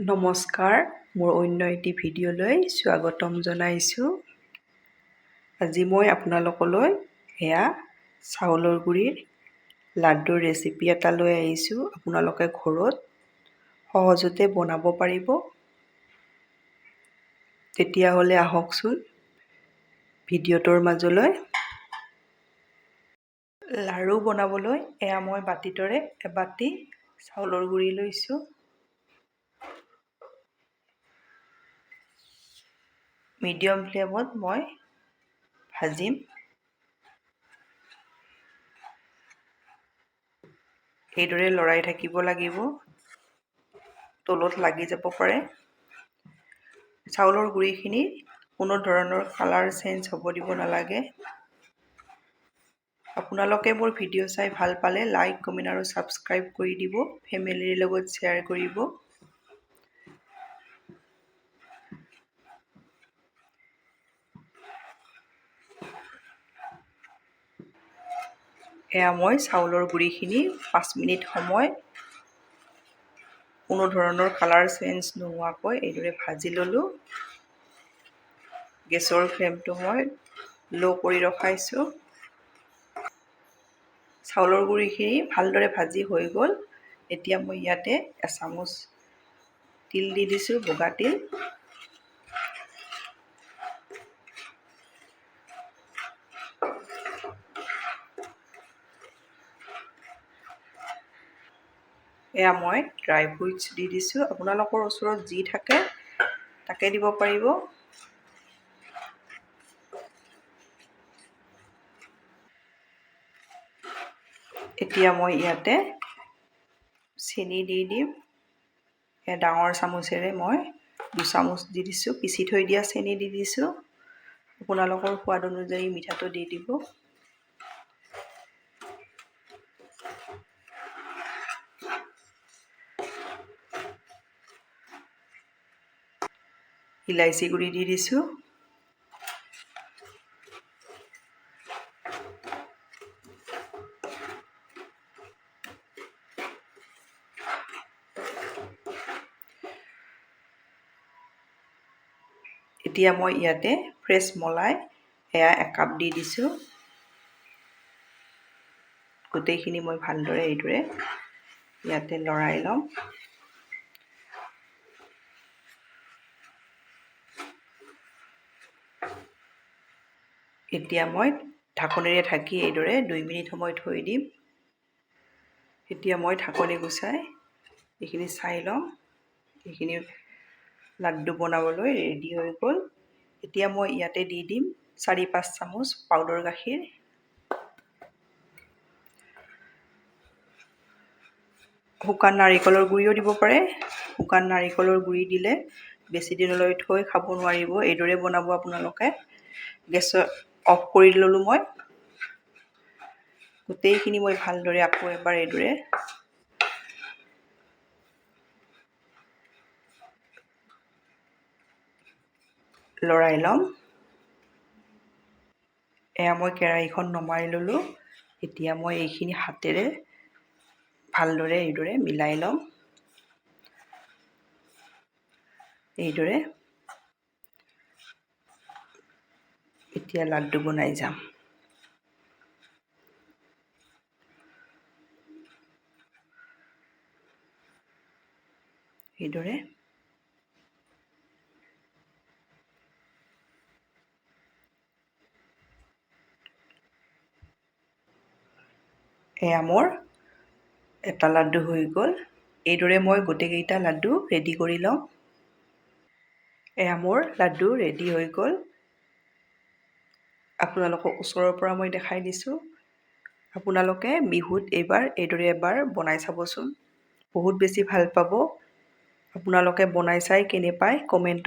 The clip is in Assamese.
নমস্কাৰ, মোৰ অন্য এটি ভিডিঅ'লৈ স্বাগতম জনাইছোঁ। আজি মই আপোনালোকলৈ চাউলৰ গুড়িৰ লাড্ডুৰ ৰেচিপি এটা লৈ আহিছোঁ। আপোনালোকে ঘৰত সহজতে বনাব পাৰিব। তেতিয়াহ'লে আহকচোন ভিডিঅ'টোৰ মাজলৈ। লাড়ু বনাবলৈ মই বাতিটোৰে এবাটি চাউলৰ গুড়ি লৈছোঁ। মিডিয়াম ফ্লেমত মই ভাজিম। এইদৰে লৰাই থাকিব লাগিব, তলত লাগি যাব পাৰে। চাউলৰ গুড়িখিনি কোনো ধৰণৰ কালাৰ চেঞ্জ হ'ব দিব নালাগে। আপোনালোকে মোৰ ভিডিঅ' চাই ভাল পালে লাইক, কমেণ্ট আৰু ছাবস্ক্ৰাইব কৰি দিব। ফেমিলিৰ লগত শ্বেয়াৰ কৰিব। মই চাউলৰ গুড়িখিনি 5 মিনিট সময় কোনো ধৰণৰ কালাৰ চেঞ্জ নোহোৱাকৈ এইদৰে ভাজি ল'লোঁ। গেছৰ ফ্লেমটো মই ল' কৰি ৰখাইছোঁ। চাউলৰ গুড়িখিনি ভালদৰে ভাজি হৈ গ'ল। এতিয়া মই ইয়াতে এচামুচ তিল দি দিছোঁ, বগা তিল। মই ড্ৰাই ফ্ৰুটছ দি দিছোঁ। আপোনালোকৰ ওচৰত যি থাকে তাকে দিব পাৰিব। এতিয়া মই ইয়াতে চেনি দি দিম। ডাঙৰ চামুচেৰে মই 2 চামুচ দি দিছোঁ। পিচি থৈ দিয়া চেনি দি দিছোঁ। আপোনালোকৰ সোৱাদ অনুযায়ী মিঠাটো দি দিব। ইলাইচি গুড়ি দি দিছোঁ। এতিয়া মই ইয়াতে ফ্ৰেছ মলাই 1 কাপ দি দিছোঁ। গোটেইখিনি মই ভালদৰে এইদৰে ইয়াতে লৰাই ল'ম। এতিয়া মই ঢাকনিৰে ঢাকি এইদৰে 2 মিনিট সময় থৈ দিম। এতিয়া মই ঢাকনি গুচাই এইখিনি চাই ল'ম। এইখিনি লাড্ডু বনাবলৈ ৰেডি হৈ গ'ল। এতিয়া মই ইয়াতে দি দিম 4-5 চামুচ পাউডাৰ গাখীৰ। শুকান নাৰিকলৰ গুড়িও দিব পাৰে। শুকান নাৰিকলৰ গুড়ি দিলে বেছি দিনলৈ থৈ খাব নোৱাৰিব। এইদৰে বনাব আপোনালোকে। গেছ অফ কৰি ল'লোঁ মই। গোটেইখিনি মই ভালদৰে আকৌ এবাৰ এইদৰে লৰাই ল'ম। মই কেৰাহীখন নমাই ল'লোঁ। এতিয়া মই এইখিনি হাতেৰে ভালদৰে এইদৰে মিলাই ল'ম। এইদৰে এতিয়া লাড্ডু বনাই যাম। এইদৰে মোৰ এটা লাড্ডু হৈ গ'ল। এইদৰে মই গোটেইকেইটা লাড্ডু ৰেডি কৰি লওঁ। মোৰ লাড্ডু ৰেডি হৈ গ'ল। আপোনালোকক ওচৰৰ পৰা মই দেখাই দিছোঁ। আপোনালোকে বিহুত এইদৰে এবাৰ বনাই চাবচোন। বহুত বেছি ভাল পাব। আপোনালোকে বনাই চাই কেনে পায় কমেণ্ট